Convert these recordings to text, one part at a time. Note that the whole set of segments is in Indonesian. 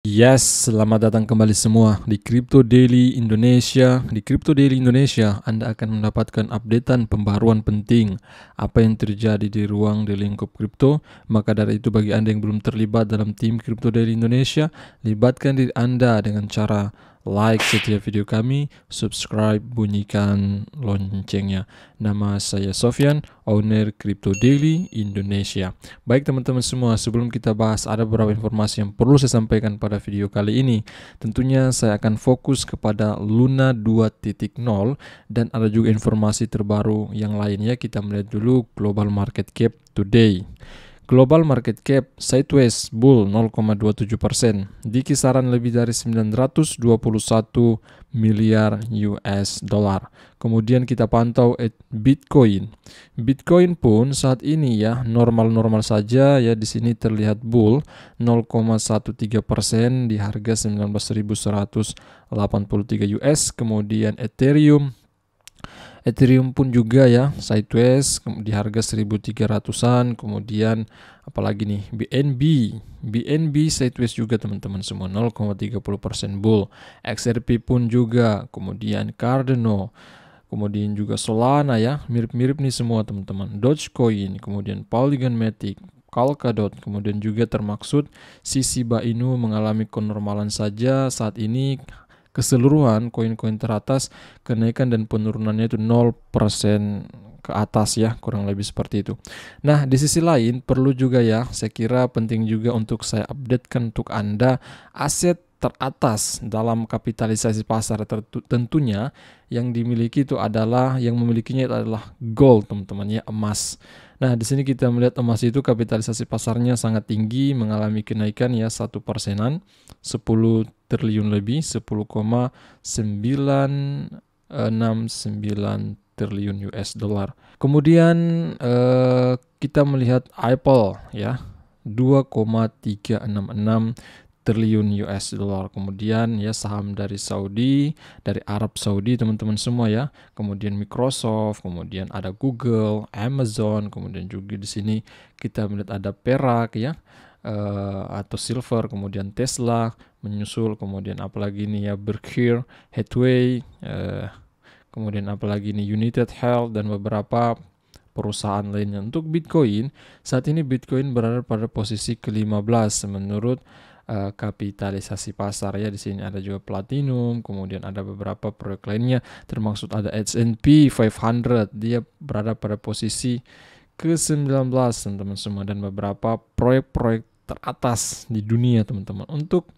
Yes, selamat datang kembali semua di Crypto Daily Indonesia. Di Crypto Daily Indonesia, Anda akan mendapatkan updatean pembaruan penting apa yang terjadi di ruang di lingkup kripto. Maka dari itu bagi Anda yang belum terlibat dalam tim Crypto Daily Indonesia, libatkan diri Anda dengan cara like setiap video kami, subscribe, bunyikan loncengnya. Nama saya Sofyan, owner Crypto Daily Indonesia. Baik teman-teman semua, sebelum kita bahas ada beberapa informasi yang perlu saya sampaikan pada video kali ini. Tentunya saya akan fokus kepada Luna 2.0 dan ada juga informasi terbaru yang lainnya. Kita melihat dulu global market cap today. Global market cap sideways bull 0,27% di kisaran lebih dari 921 miliar US dollar. Kemudian kita pantau Bitcoin. Bitcoin pun saat ini ya normal-normal saja ya, di sini terlihat bull 0,13% di harga 19.183 US. Kemudian Ethereum pun juga ya sideways di harga 1300-an. Kemudian apalagi nih BNB sideways juga teman-teman semua 0,30% bull. XRP pun juga, kemudian Cardano, kemudian juga Solana ya, mirip-mirip nih semua teman-teman. Dogecoin, kemudian Polygon Matic, Polkadot, kemudian juga termaksud si Shiba Inu mengalami kenormalan saja saat ini. Keseluruhan koin-koin teratas kenaikan dan penurunannya itu 0% ke atas ya, kurang lebih seperti itu. Nah, di sisi lain perlu juga ya, saya kira penting juga untuk saya updatekan untuk Anda aset teratas dalam kapitalisasi pasar tentunya yang dimiliki itu adalah, yang memilikinya itu adalah gold teman-teman ya, emas. Nah, di sini kita melihat emas itu kapitalisasi pasarnya sangat tinggi, mengalami kenaikan ya 1%-an, 10 triliun lebih, 10,969 triliun US dollar. Kemudian kita melihat Apple ya 2,366 triliun US dollar. Kemudian ya saham dari Saudi, dari Arab Saudi teman-teman semua ya. Kemudian Microsoft, kemudian ada Google, Amazon, kemudian juga di sini kita melihat ada perak ya, atau silver, kemudian Tesla menyusul, kemudian apalagi nih ya Berkshire Hathaway, kemudian apalagi nih United Health dan beberapa perusahaan lainnya. Untuk Bitcoin, saat ini Bitcoin berada pada posisi ke-15 menurut kapitalisasi pasar ya. Di sini ada juga Platinum, kemudian ada beberapa proyek lainnya, termasuk ada S&P 500, dia berada pada posisi ke-19 teman-teman semua, dan beberapa proyek-proyek teratas di dunia teman-teman. Untuk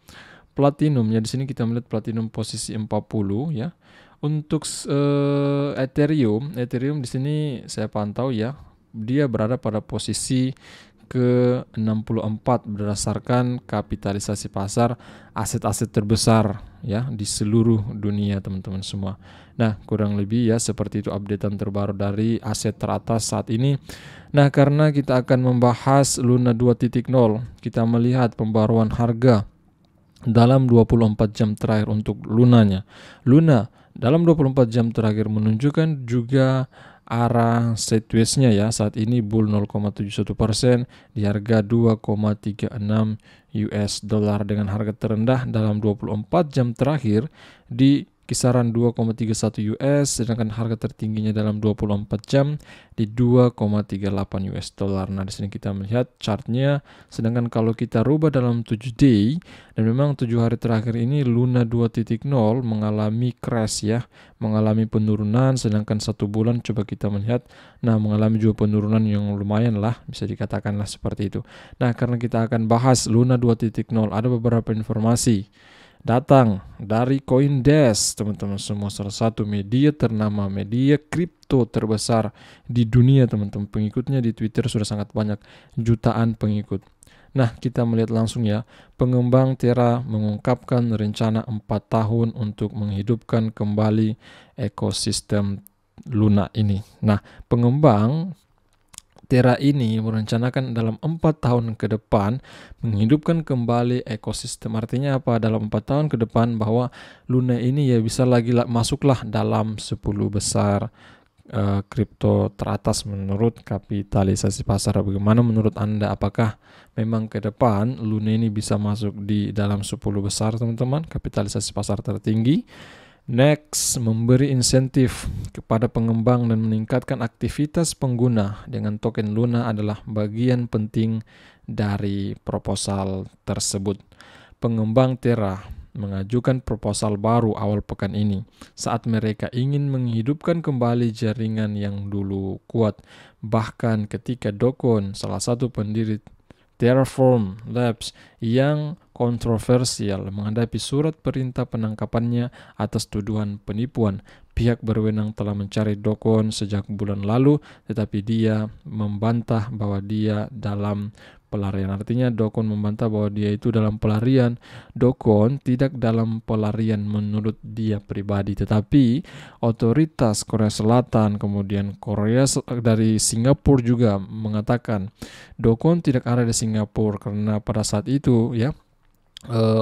Platinum ya, di sini kita melihat Platinum posisi 40 ya. Untuk Ethereum di sini saya pantau ya, dia berada pada posisi ke-64 berdasarkan kapitalisasi pasar aset-aset terbesar ya di seluruh dunia teman-teman semua. Nah, kurang lebih ya seperti itu updatean terbaru dari aset teratas saat ini. Nah, karena kita akan membahas Luna 2.0, kita melihat pembaruan harga dalam 24 jam terakhir untuk Lunanya. Luna dalam 24 jam terakhir menunjukkan juga arah sideways-nya ya. Saat ini bull 0,71% di harga 2,36 US dollar dengan harga terendah dalam 24 jam terakhir di kisaran 2,31 US, sedangkan harga tertingginya dalam 24 jam di 2,38 US dollar. Nah, di sini kita melihat chartnya. Sedangkan kalau kita rubah dalam 7 day, dan memang 7 hari terakhir ini Luna 2.0 mengalami crash ya, mengalami penurunan. Sedangkan 1 bulan coba kita melihat, nah mengalami juga penurunan yang lumayan lah, bisa dikatakanlah seperti itu. Nah, karena kita akan bahas Luna 2.0, ada beberapa informasi datang dari CoinDesk teman-teman semua, salah satu media ternama, media kripto terbesar di dunia teman-teman. Pengikutnya di Twitter sudah sangat banyak, jutaan pengikut. Nah, kita melihat langsung ya, pengembang Terra mengungkapkan rencana 4 tahun untuk menghidupkan kembali ekosistem Luna ini. Nah, pengembang Terra ini merencanakan dalam 4 tahun ke depan menghidupkan kembali ekosistem. Artinya apa? Dalam 4 tahun ke depan bahwa Luna ini ya bisa lagi masuklah dalam 10 besar kripto teratas menurut kapitalisasi pasar. Bagaimana menurut Anda? Apakah memang ke depan Luna ini bisa masuk di dalam 10 besar, teman-teman, kapitalisasi pasar tertinggi? Next, memberi insentif kepada pengembang dan meningkatkan aktivitas pengguna dengan token Luna adalah bagian penting dari proposal tersebut. Pengembang Terra mengajukan proposal baru awal pekan ini saat mereka ingin menghidupkan kembali jaringan yang dulu kuat. Bahkan ketika Do Kwon, salah satu pendiri Terraform Labs yang kontroversial, menghadapi surat perintah penangkapannya atas tuduhan penipuan. Pihak berwenang telah mencari Do Kwon sejak bulan lalu, tetapi dia membantah bahwa dia dalam pelarian. Artinya Do Kwon membantah bahwa dia itu dalam pelarian. Do Kwon tidak dalam pelarian menurut dia pribadi, tetapi otoritas Korea Selatan, kemudian dari Singapura juga mengatakan Do Kwon tidak ada di Singapura karena pada saat itu ya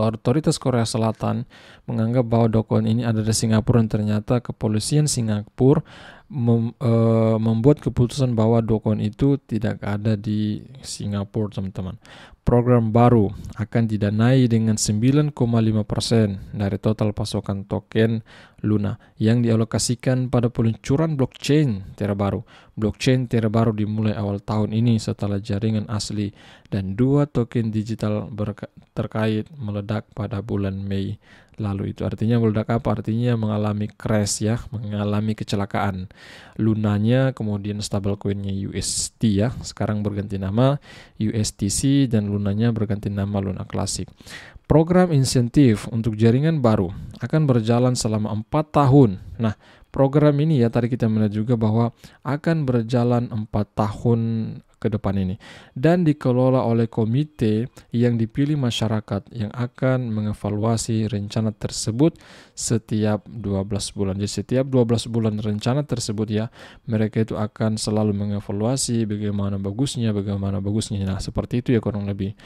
otoritas Korea Selatan menganggap bahwa Do Kwon ini ada di Singapura, dan ternyata kepolisian Singapura membuat keputusan bahwa Do Kwon itu tidak ada di Singapura, teman-teman. Program baru akan didanai dengan 9,5% dari total pasokan token Luna yang dialokasikan pada peluncuran blockchain Terra baru. Blockchain Terra baru dimulai awal tahun ini setelah jaringan asli dan 2 token digital terkait meledak pada bulan Mei lalu. Itu artinya meledak apa? Artinya mengalami crash ya, mengalami kecelakaan. Lunanya kemudian stablecoinnya UST ya, sekarang berganti nama USTC, dan Lunanya berganti nama Luna Classic. Program insentif untuk jaringan baru akan berjalan selama 4 tahun. Nah, program ini ya tadi kita melihat juga bahwa akan berjalan 4 tahun ke depan ini dan dikelola oleh komite yang dipilih masyarakat yang akan mengevaluasi rencana tersebut setiap 12 bulan. Jadi setiap 12 bulan rencana tersebut ya, mereka itu akan selalu mengevaluasi bagaimana bagusnya. Nah, seperti itu ya kurang lebih.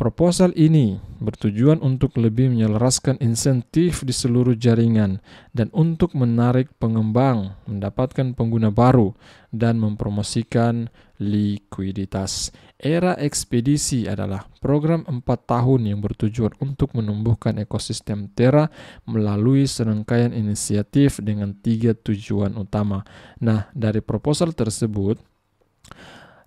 Proposal ini bertujuan untuk lebih menyelaraskan insentif di seluruh jaringan dan untuk menarik pengembang, mendapatkan pengguna baru, dan mempromosikan likuiditas. Era ekspedisi adalah program 4 tahun yang bertujuan untuk menumbuhkan ekosistem Terra melalui serangkaian inisiatif dengan 3 tujuan utama. Nah, dari proposal tersebut,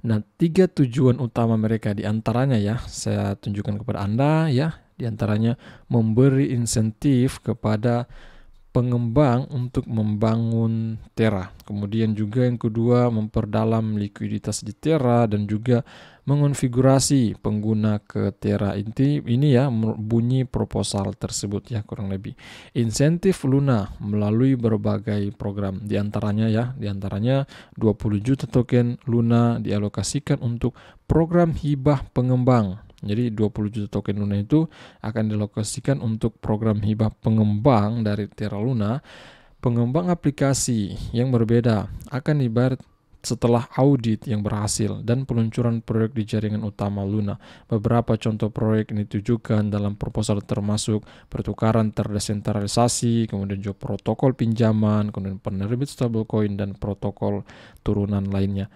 3 tujuan utama mereka diantaranya ya, saya tunjukkan kepada Anda ya, diantaranya memberi insentif kepada pengembang untuk membangun Terra. Kemudian juga yang kedua, memperdalam likuiditas di Terra dan juga mengonfigurasi pengguna ke Terra. Ini ya bunyi proposal tersebut ya kurang lebih. Insentif Luna melalui berbagai program. Diantaranya 20 juta token Luna dialokasikan untuk program hibah pengembang. Jadi 20 juta token Luna itu akan dilokasikan untuk program hibah pengembang dari Terra Luna. Pengembang aplikasi yang berbeda akan dibayar setelah audit yang berhasil dan peluncuran proyek di jaringan utama Luna. Beberapa contoh proyek ini ditujukan dalam proposal termasuk pertukaran terdesentralisasi, kemudian juga protokol pinjaman, kemudian penerbit stablecoin, dan protokol turunan lainnya.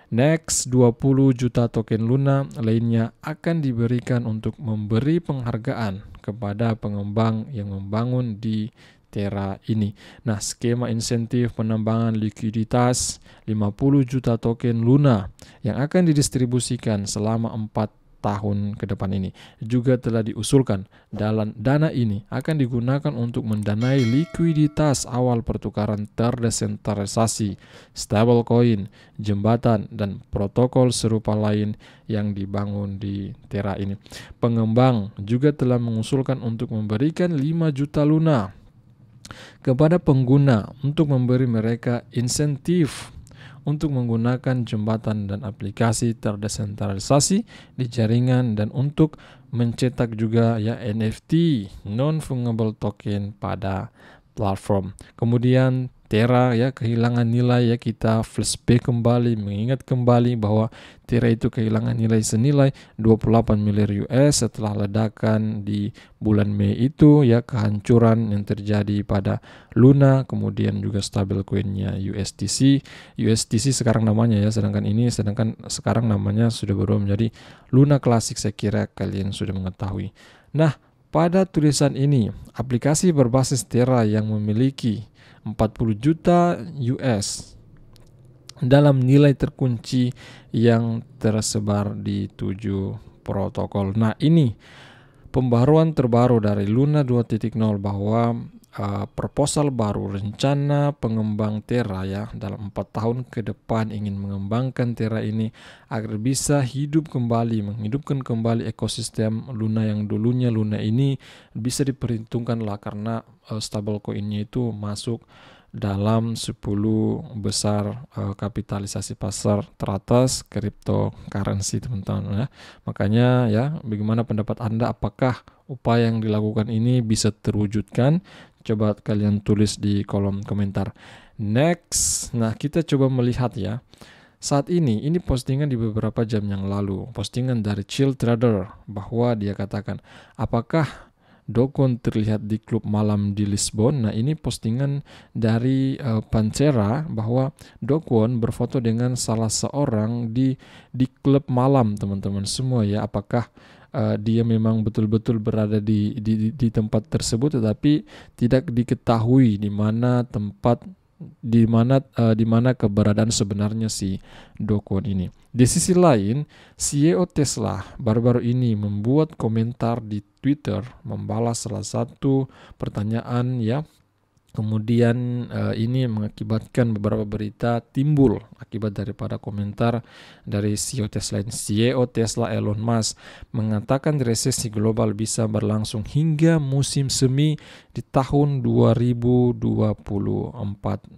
Next, 20 juta token Luna lainnya akan diberikan untuk memberi penghargaan kepada pengembang yang membangun di Terra ini. Nah, skema insentif penambangan likuiditas 50 juta token Luna yang akan didistribusikan selama 4 tahun ke depan ini juga telah diusulkan. Dana ini akan digunakan untuk mendanai likuiditas awal pertukaran terdesentralisasi, stablecoin, jembatan, dan protokol serupa lain yang dibangun di Terra ini. Pengembang juga telah mengusulkan untuk memberikan 5 juta Luna kepada pengguna untuk memberi mereka insentif untuk menggunakan jembatan dan aplikasi terdesentralisasi di jaringan dan untuk mencetak juga ya NFT non fungible token pada platform. Kemudian Terra ya kehilangan nilai ya, kita flashback kembali, mengingat kembali bahwa Terra itu kehilangan nilai senilai 28 miliar US setelah ledakan di bulan Mei itu ya, kehancuran yang terjadi pada Luna, kemudian juga stabil coinnya USTC sekarang namanya ya, sedangkan sekarang namanya sudah berubah menjadi Luna Classic, saya kira kalian sudah mengetahui. Nah, pada tulisan ini, aplikasi berbasis Terra yang memiliki 40 juta US dalam nilai terkunci yang tersebar di 7 protokol. Nah, ini pembaruan terbaru dari Luna 2.0 bahwa proposal baru rencana pengembang Terra ya dalam 4 tahun ke depan ingin mengembangkan Terra ini agar bisa menghidupkan kembali ekosistem Luna yang dulunya Luna ini bisa diperhitungkan lah, karena stablecoin-nya itu masuk dalam 10 besar kapitalisasi pasar teratas cryptocurrency, teman-teman ya. Makanya ya, bagaimana pendapat Anda, apakah upaya yang dilakukan ini bisa terwujudkan? Coba kalian tulis di kolom komentar. Next, nah kita coba melihat ya. Saat ini postingan di beberapa jam yang lalu, postingan dari Chill Trader bahwa dia katakan, apakah Do Kwon terlihat di klub malam di Lisbon? Nah, ini postingan dari Pantera bahwa Do Kwon berfoto dengan salah seorang di klub malam, teman-teman semua ya. Apakah dia memang betul-betul berada di tempat tersebut, tetapi tidak diketahui di mana keberadaan sebenarnya si Do Kwon ini. Di sisi lain, CEO Tesla baru-baru ini membuat komentar di Twitter membalas salah satu pertanyaan ya. Kemudian ini mengakibatkan beberapa berita timbul akibat daripada komentar dari CEO Tesla Elon Musk mengatakan resesi global bisa berlangsung hingga musim semi di tahun 2024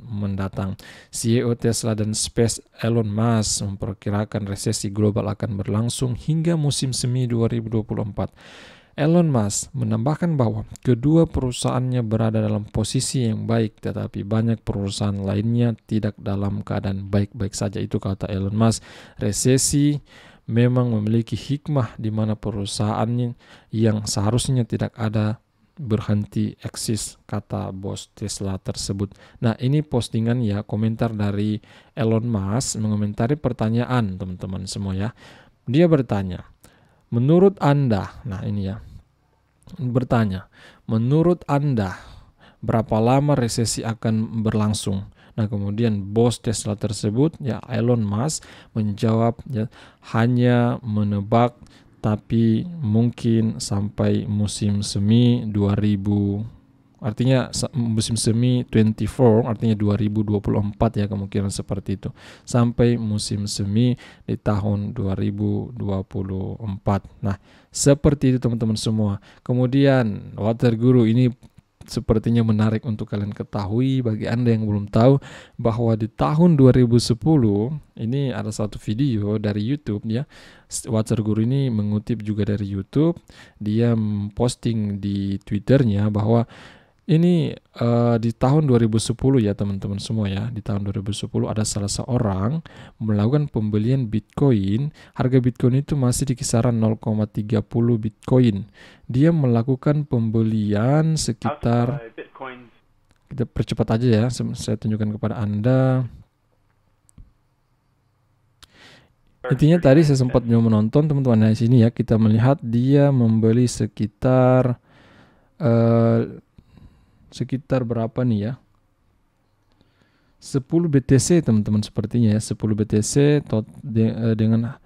mendatang. CEO Tesla dan Space Elon Musk memperkirakan resesi global akan berlangsung hingga musim semi 2024. Elon Musk menambahkan bahwa kedua perusahaannya berada dalam posisi yang baik, tetapi banyak perusahaan lainnya tidak dalam keadaan baik-baik saja. Itu kata Elon Musk. Resesi memang memiliki hikmah di mana perusahaannya yang seharusnya tidak ada berhenti eksis, kata bos Tesla tersebut. Nah, ini postingan ya, komentar dari Elon Musk mengomentari pertanyaan teman-teman semua ya. Dia bertanya, menurut Anda, nah ini ya, bertanya, menurut Anda berapa lama resesi akan berlangsung? Nah, kemudian bos Tesla tersebut ya, Elon Musk, menjawab ya, hanya menebak, tapi mungkin sampai musim semi 2000, artinya musim semi 24, artinya 2024 ya, kemungkinan seperti itu. Sampai musim semi di tahun 2024. Nah, seperti itu teman-teman semua. Kemudian Water Guru ini sepertinya menarik untuk kalian ketahui bagi Anda yang belum tahu bahwa di tahun 2010 ini ada satu video dari YouTube ya. Water Guru ini mengutip juga dari YouTube. Dia posting di Twitternya bahwa ini di tahun 2010 ya teman-teman semua ya. Di tahun 2010 ada salah seorang melakukan pembelian Bitcoin. Harga Bitcoin itu masih di kisaran 0,30 Bitcoin. Dia melakukan pembelian sekitar, kita percepat aja ya, saya tunjukkan kepada Anda. Intinya tadi saya sempat menonton teman-teman. Nah, di sini ya kita melihat dia membeli sekitar berapa nih ya, 10 BTC teman-teman sepertinya ya, 10 BTC dengan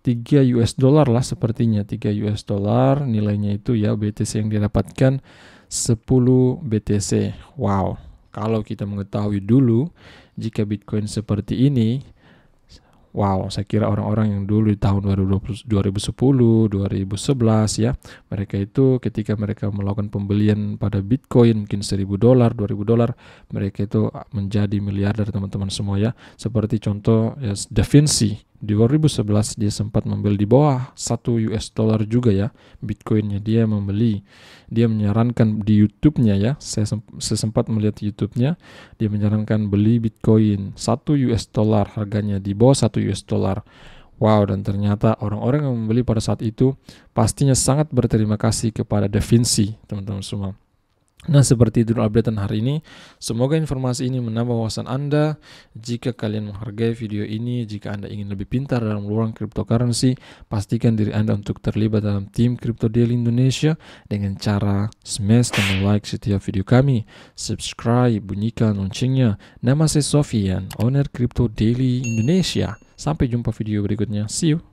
3 US dollar lah sepertinya, 3 US dollar nilainya itu ya, BTC yang didapatkan 10 BTC. Wow, kalau kita mengetahui dulu jika Bitcoin seperti ini, wow, saya kira orang-orang yang dulu di tahun 2010, 2011 ya, mereka itu ketika mereka melakukan pembelian pada Bitcoin mungkin $1,000, $2,000, mereka itu menjadi miliarder teman-teman semua ya. Seperti contoh ya, Da Di 2011 dia sempat membeli di bawah $1 juga ya Bitcoinnya, dia membeli. Dia menyarankan di YouTube-nya ya, saya sempat melihat YouTube-nya, dia menyarankan beli Bitcoin $1 harganya, di bawah $1. Wow, dan ternyata orang-orang yang membeli pada saat itu pastinya sangat berterima kasih kepada Da Vinci, teman-teman semua. Nah, seperti itu updatean hari ini. Semoga informasi ini menambah wawasan Anda. Jika kalian menghargai video ini, jika Anda ingin lebih pintar dalam ruang cryptocurrency, pastikan diri Anda untuk terlibat dalam tim Crypto Daily Indonesia dengan cara smash tombol like setiap video kami, subscribe, bunyikan loncengnya. Nama saya Sofian, owner Crypto Daily Indonesia. Sampai jumpa video berikutnya. See you.